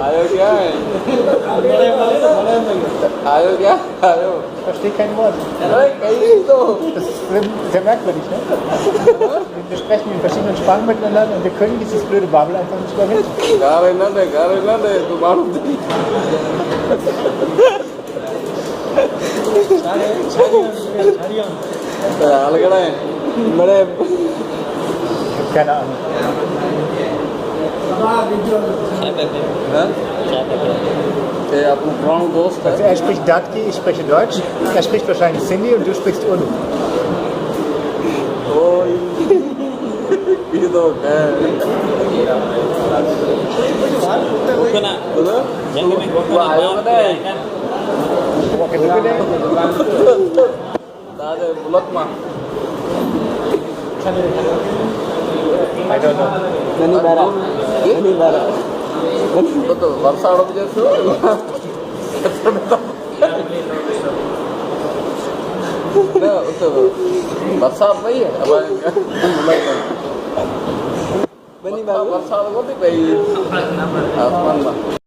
आयो क्या है? आयो क्या? आयो. Verstehe kein Wort. अरे कहीं तो. Das ist sehr merkwürdig, ne? Wir sprechen in verschiedenen Sprachen miteinander und wir können dieses blöde Babbel einfach nicht überwinden. गारे ना दे तू मालूम नहीं. अलगड़ा है बड़े. Keine Ahnung. आप पुराना दोस्त है. Also er spricht Datki, ich spreche Deutsch. Er spricht wahrscheinlich Sindhi und du sprichst Urdu. ये तो है. वो आयो ना Oke juga deh. दादा बुलक मां. I don't know. नहीं बारा. तो वर्षा उड़ जैसे. ना तो बरसात नहीं है अब बनी वर्षा को भी भाई आसमान में